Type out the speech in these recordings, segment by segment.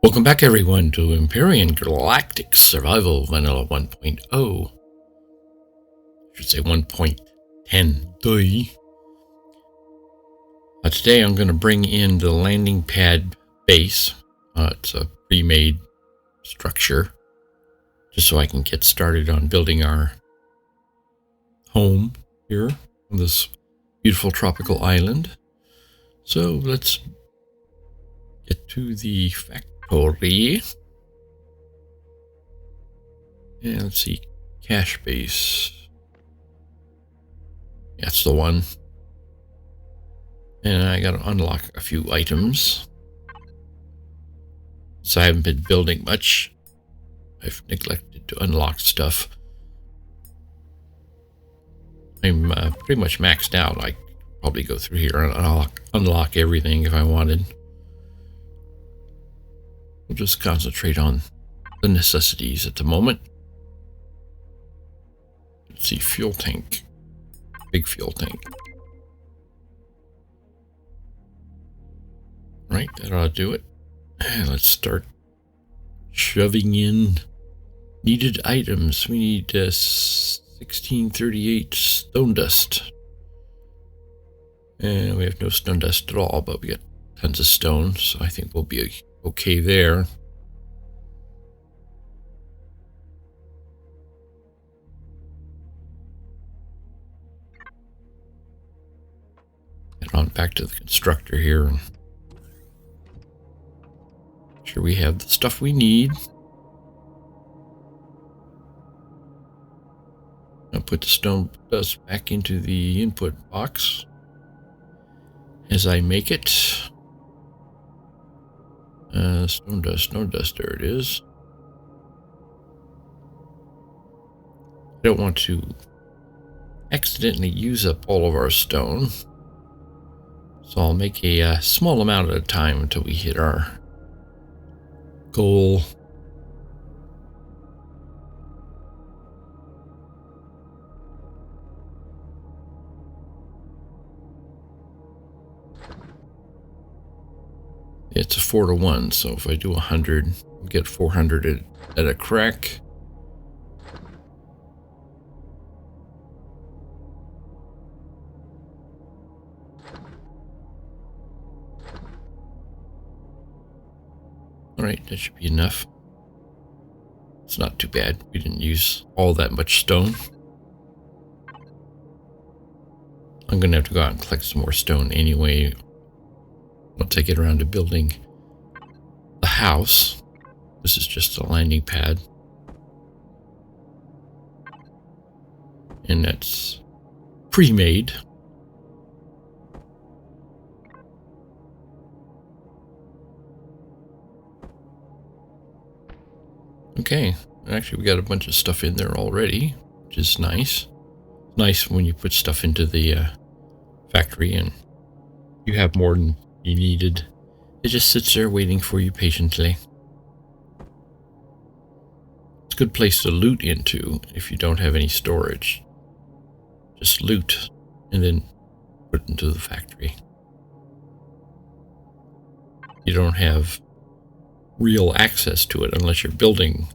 Welcome back everyone to Empyrion Galactic Survival Vanilla 1.0. I should say 1.10. Today I'm going to bring in the landing pad base. It's a pre-made structure, just so I can get started on building our home here on this beautiful tropical island. So let's get to the factory. And let's see, cache base. That's the one. And I got to unlock a few items. So I haven't been building much. I've neglected to unlock stuff. I'm pretty much maxed out. I could probably go through here and unlock everything if I wanted. We'll just concentrate on the necessities at the moment. Let's see, fuel tank. Big fuel tank. Right, that ought to do it. And let's start shoving in needed items. We need 1638 stone dust. And we have no stone dust at all, but we got tons of stone, so I think we'll be okay there. And on back to the constructor here. And make sure we have the stuff we need. I'll put the stone dust back into the input box as I make it. Stone dust, there it is. I don't want to accidentally use up all of our stone, so I'll make a small amount at a time until we hit our goal. It's a 4-to-1, so if I do 100, we'll get 400 at a crack. Alright, that should be enough. It's not too bad. We didn't use all that much stone. I'm going to have to go out and collect some more stone anyway. Once I get around to building the house. This is just a landing pad. And that's pre-made. Okay, actually we got a bunch of stuff in there already, which is nice. Nice when you put stuff into the factory and you have more than you needed. It just sits there waiting for you patiently. It's a good place to loot into if you don't have any storage. Just loot and then put it into the factory. You don't have real access to it unless you're building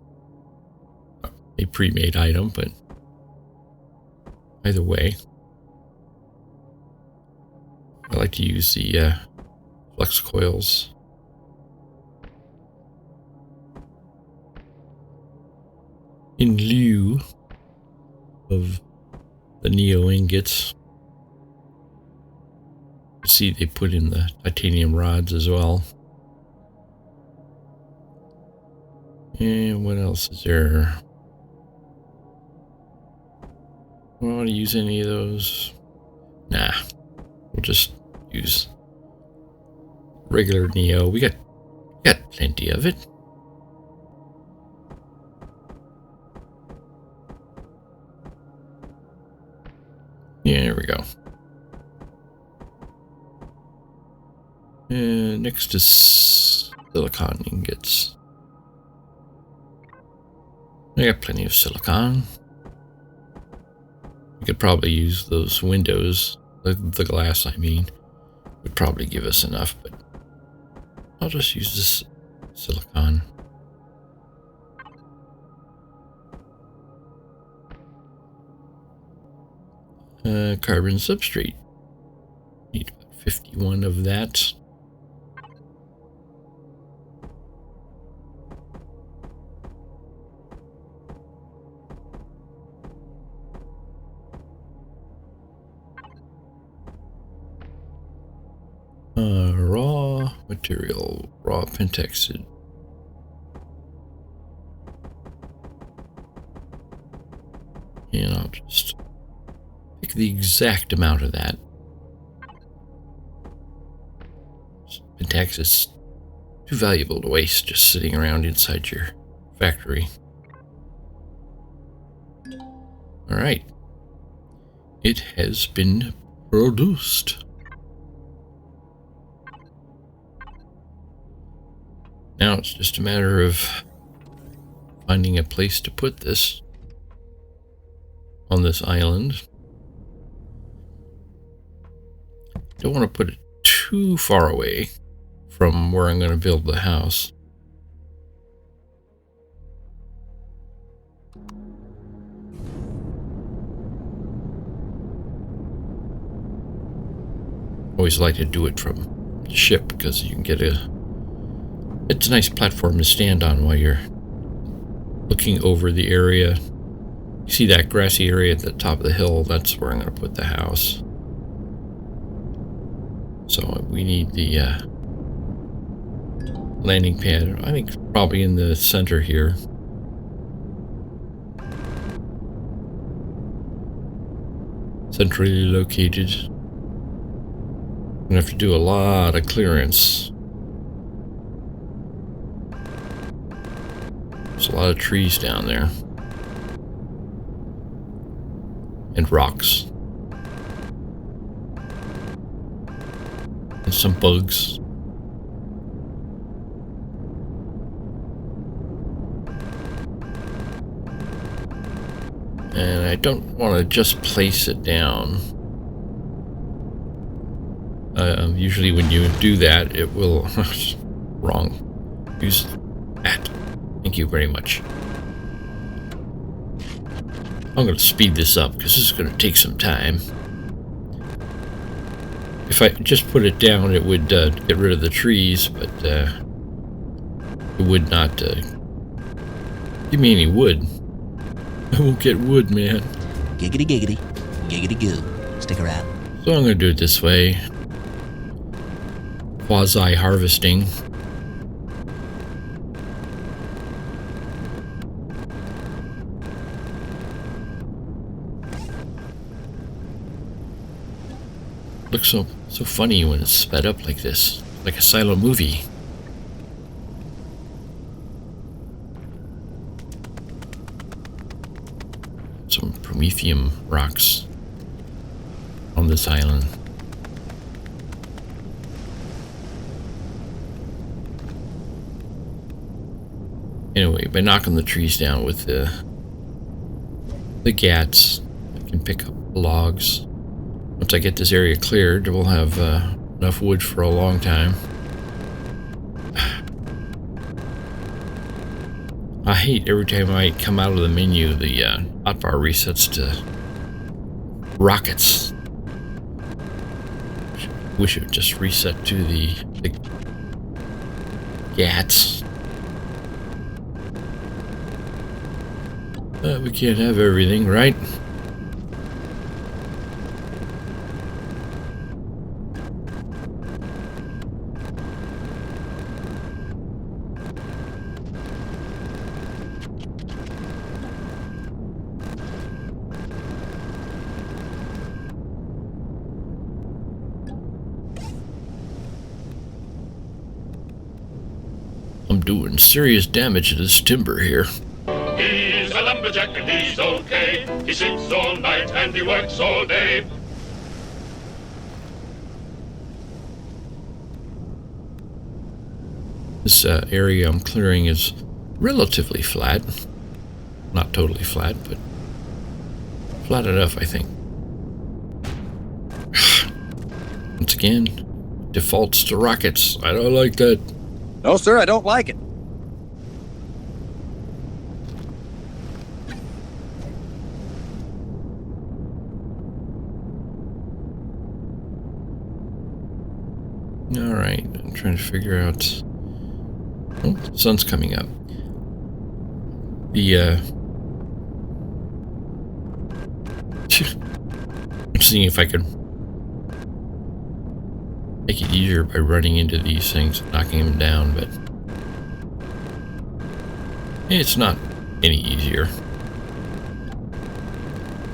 a pre-made item, but either way, I like to use the flex coils. In lieu of the neo ingots. You see they put in the titanium rods as well. And what else is there? Do I want to use any of those? Nah, we'll just use regular neo. We got plenty of it. Yeah, there we go. And next is silicon ingots. I got plenty of silicon. We could probably use those windows, the glass I mean, would probably give us enough, but I'll just use this silicon. Carbon substrate. Need about 51 of that. Raw material, raw pentexid. And I'll just pick the exact amount of that. Pentax is too valuable to waste just sitting around inside your factory. Alright. It has been produced. Now it's just a matter of finding a place to put this on this island. Don't want to put it too far away from where I'm going to build the house. Always like to do it from the ship because you can get it's a nice platform to stand on while you're looking over the area. You see that grassy area at the top of the hill? That's where I'm going to put the house. So we need the landing pad. I think probably in the center here. Centrally located. I'm going to have to do a lot of clearance. There's a lot of trees down there. And rocks. And some bugs. And I don't want to just place it down. Usually when you do that, it will... wrong. Use that. Thank you very much. I'm going to speed this up because this is going to take some time. If I just put it down, it would get rid of the trees, but it would not give me any wood. I won't get wood, man. Giggity giggity, giggity goo. Stick around. So I'm going to do it this way. Quasi-harvesting. Looks so funny when it's sped up like this, like a silent movie. Some promethium rocks on this island. Anyway, by knocking the trees down with the gats, I can pick up logs. Once I get this area cleared, we'll have enough wood for a long time. I hate every time I come out of the menu, the hotbar resets to rockets. Wish it would just reset to the gats. We can't have everything, right? I'm doing serious damage to this timber here. He's a lumberjack and he's okay. He sleeps all night and he works all day. This area I'm clearing is relatively flat. Not totally flat, but flat enough, I think. Once again, defaults to rockets. I don't like that. No, sir, I don't like it. Alright, I'm trying to figure out... Oh, the sun's coming up. I'm seeing if I could make it easier by running into these things, knocking them down, but it's not any easier.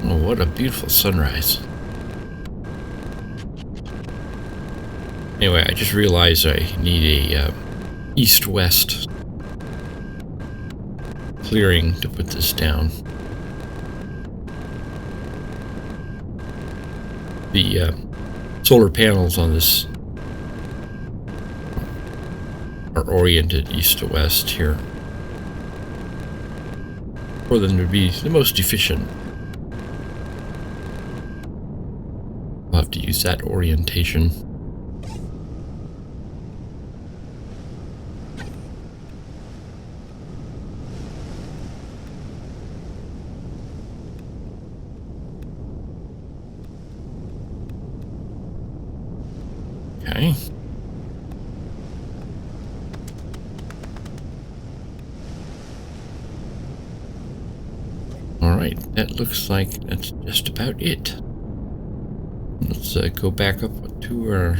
Oh, what a beautiful sunrise. Anyway, I just realized I need a east-west clearing to put this down. The solar panels on this are oriented east to west here for them to be the most efficient. I'll have to use that orientation. Okay. Alright, that looks like that's just about it. Let's go back up to our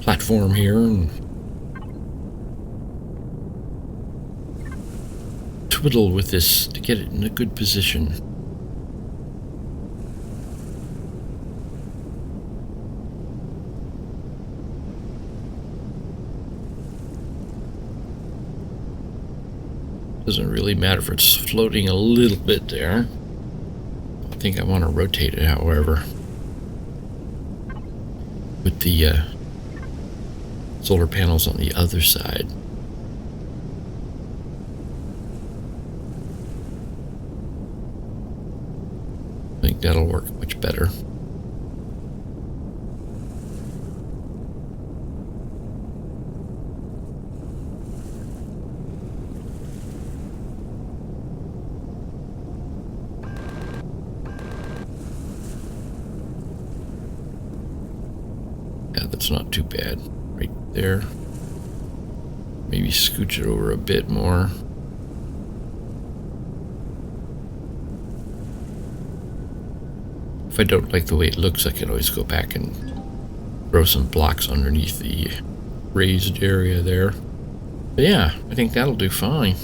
platform here and twiddle with this to get it in a good position. Doesn't really matter if it's floating a little bit there. I think I want to rotate it, however, with the solar panels on the other side. I think that'll work much better. Yeah, that's not too bad. Right there. Maybe scooch it over a bit more. If I don't like the way it looks, I can always go back and throw some blocks underneath the raised area there. But yeah, I think that'll do fine.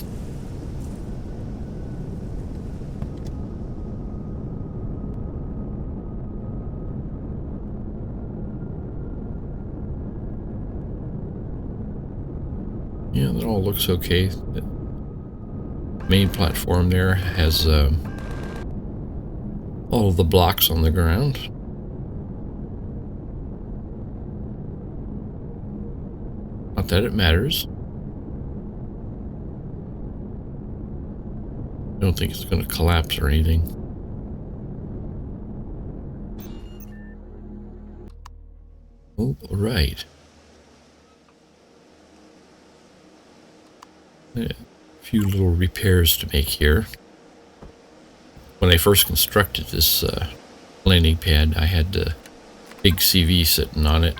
Yeah, that all looks okay. The main platform there has all of the blocks on the ground. Not that it matters. I don't think it's going to collapse or anything. Oh, all right. Yeah, a few little repairs to make here. When I first constructed this landing pad, I had the big CV sitting on it.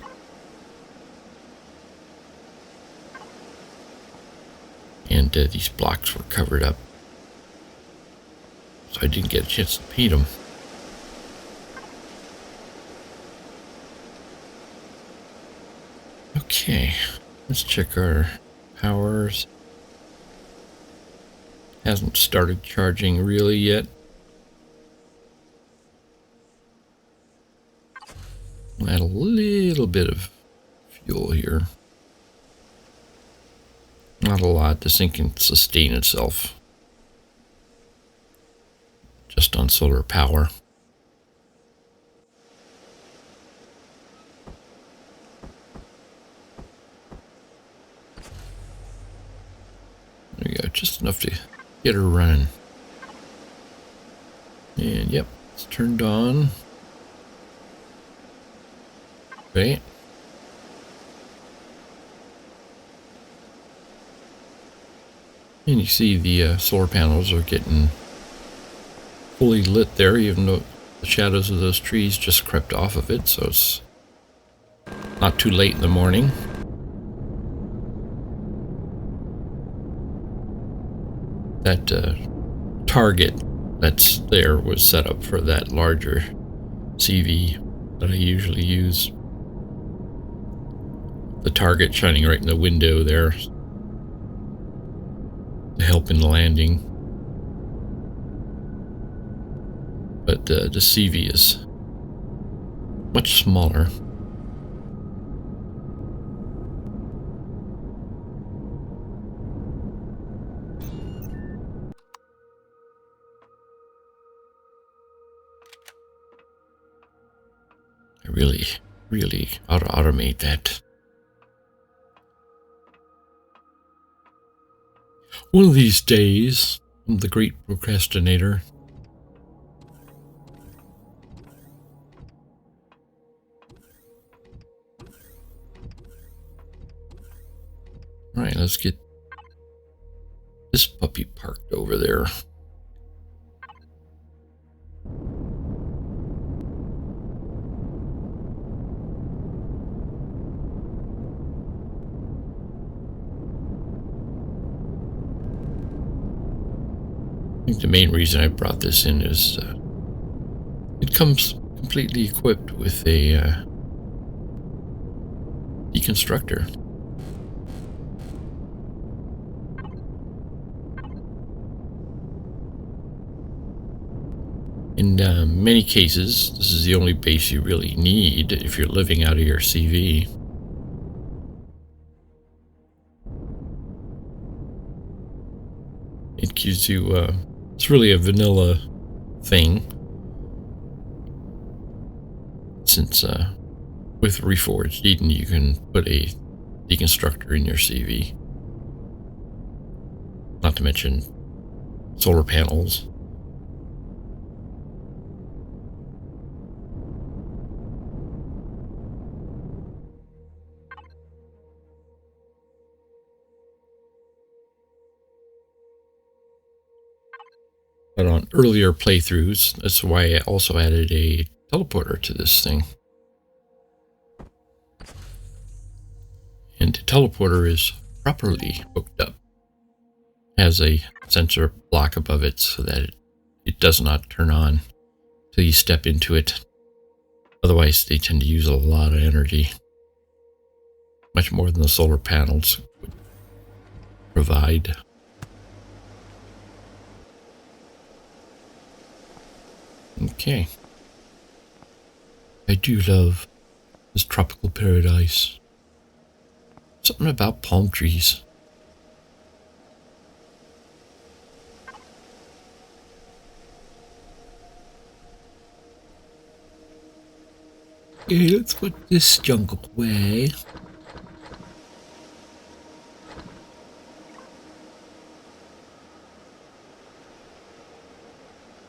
And these blocks were covered up. So I didn't get a chance to paint them. Okay, let's check our powers. Hasn't started charging really yet. I'll add a little bit of fuel here. Not a lot. This thing can sustain itself just on solar power. There you go, just enough to get her running. And yep, it's turned on. Okay. And you see the solar panels are getting fully lit there, even though the shadows of those trees just crept off of it, so it's not too late in the morning. That target that's there was set up for that larger CV that I usually use. The target shining right in the window there to help in the landing. But the CV is much smaller. I really ought to automate that. One of these days, I'm the great procrastinator. All right, let's get this puppy parked over there. I think the main reason I brought this in is it comes completely equipped with a deconstructor. In many cases, this is the only base you really need if you're living out of your CV. It gives you, it's really a vanilla thing, since with Reforged Eden you can put a deconstructor in your CV. Not to mention solar panels. But on earlier playthroughs, that's why I also added a teleporter to this thing. And the teleporter is properly hooked up. It has a sensor block above it so that it does not turn on till you step into it. Otherwise, they tend to use a lot of energy. Much more than the solar panels would provide. Okay. I do love this tropical paradise. Something about palm trees. Okay, let's put this junk away.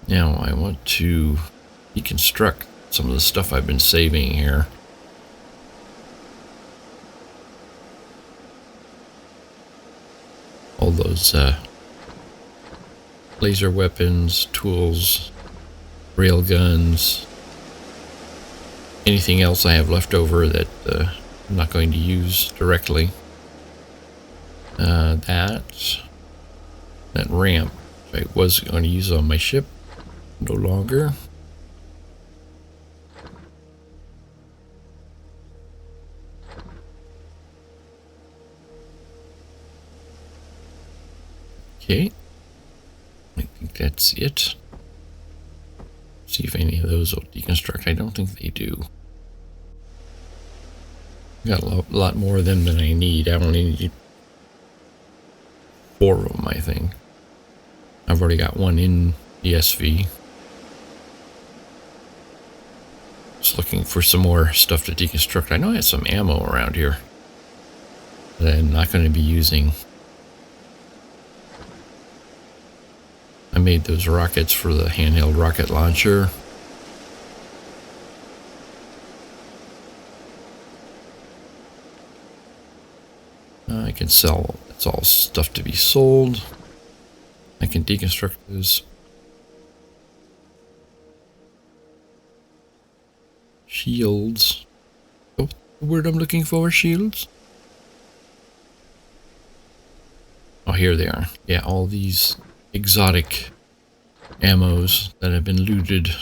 Now I want to deconstruct some of the stuff I've been saving here. All those laser weapons, tools, rail guns, anything else I have left over that I'm not going to use directly. That ramp I was going to use on my ship. No longer. Okay. I think that's it. See if any of those will deconstruct. I don't think they do. Got a lot more of them than I need. I only need 4 of them, I think. I've already got one in the SV. Just looking for some more stuff to deconstruct. I know I had some ammo around here that I'm not going to be using. I made those rockets for the handheld rocket launcher. I can sell, it's all stuff to be sold. I can deconstruct those shields. Oh, the word I'm looking for, shields? Oh, here they are. Yeah, all these exotic ammos that have been looted.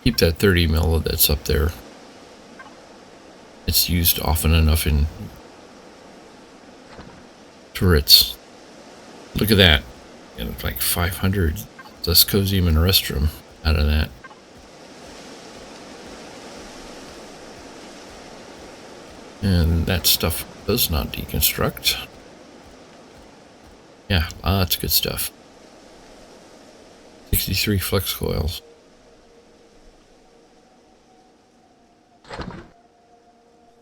Keep that 30 mil that's up there. It's used often enough in turrets. Look at that. Get like 500 Zascosium and Restrum out of that. And that stuff does not deconstruct. Yeah, lots of good stuff. 63 flex coils.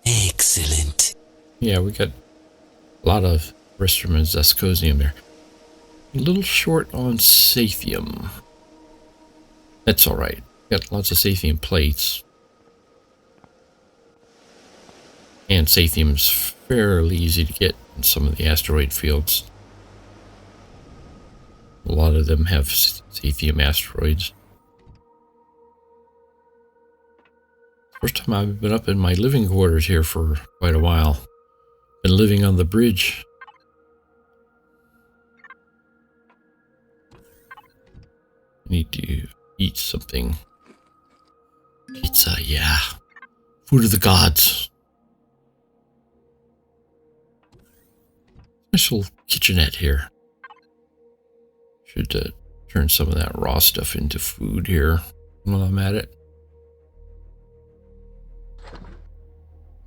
Excellent. Yeah, we got a lot of Restrum and Zascosium there. A little short on Sathium. That's alright. Got lots of Sathium plates. And Sathium's fairly easy to get in some of the asteroid fields. A lot of them have Sathium asteroids. First time I've been up in my living quarters here for quite a while. Been living on the bridge. I need to eat something. Pizza, yeah. Food of the gods. Special kitchenette here. Should turn some of that raw stuff into food here while I'm at it.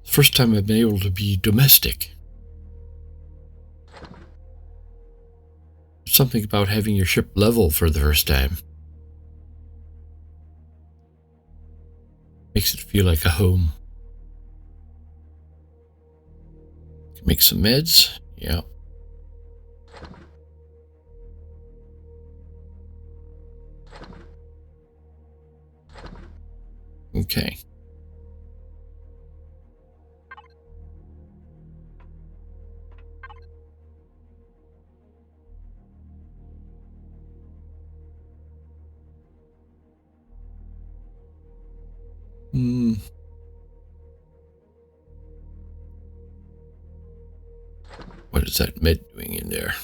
First time I've been able to be domestic. Something about having your ship level for the first time. Makes it feel like a home. Make some meds. Yeah. Okay. What is that med doing in there?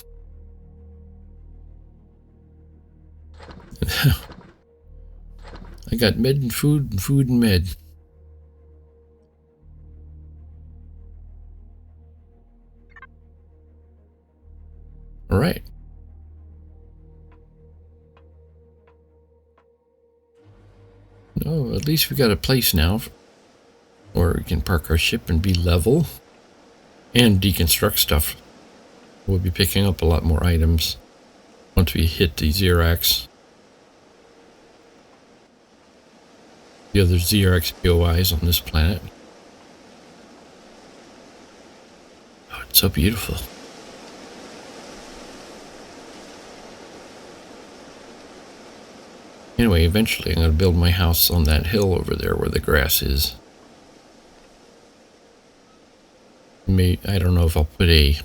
I got med and food and med. All right. No, at least we got a place now where we can park our ship and be level and deconstruct stuff. We'll be picking up a lot more items once we hit the Xerax. The other Xerax POIs on this planet. Oh, it's so beautiful. Anyway, eventually I'm going to build my house on that hill over there where the grass is. I don't know if I'll put a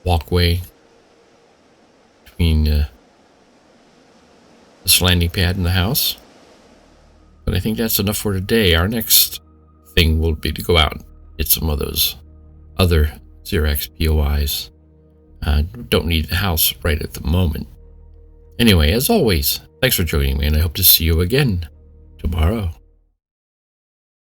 walkway between this landing pad and the house. But I think that's enough for today. Our next thing will be to go out and get some of those other Xerax POIs. Don't need the house right at the moment. Anyway, as always, thanks for joining me, and I hope to see you again tomorrow.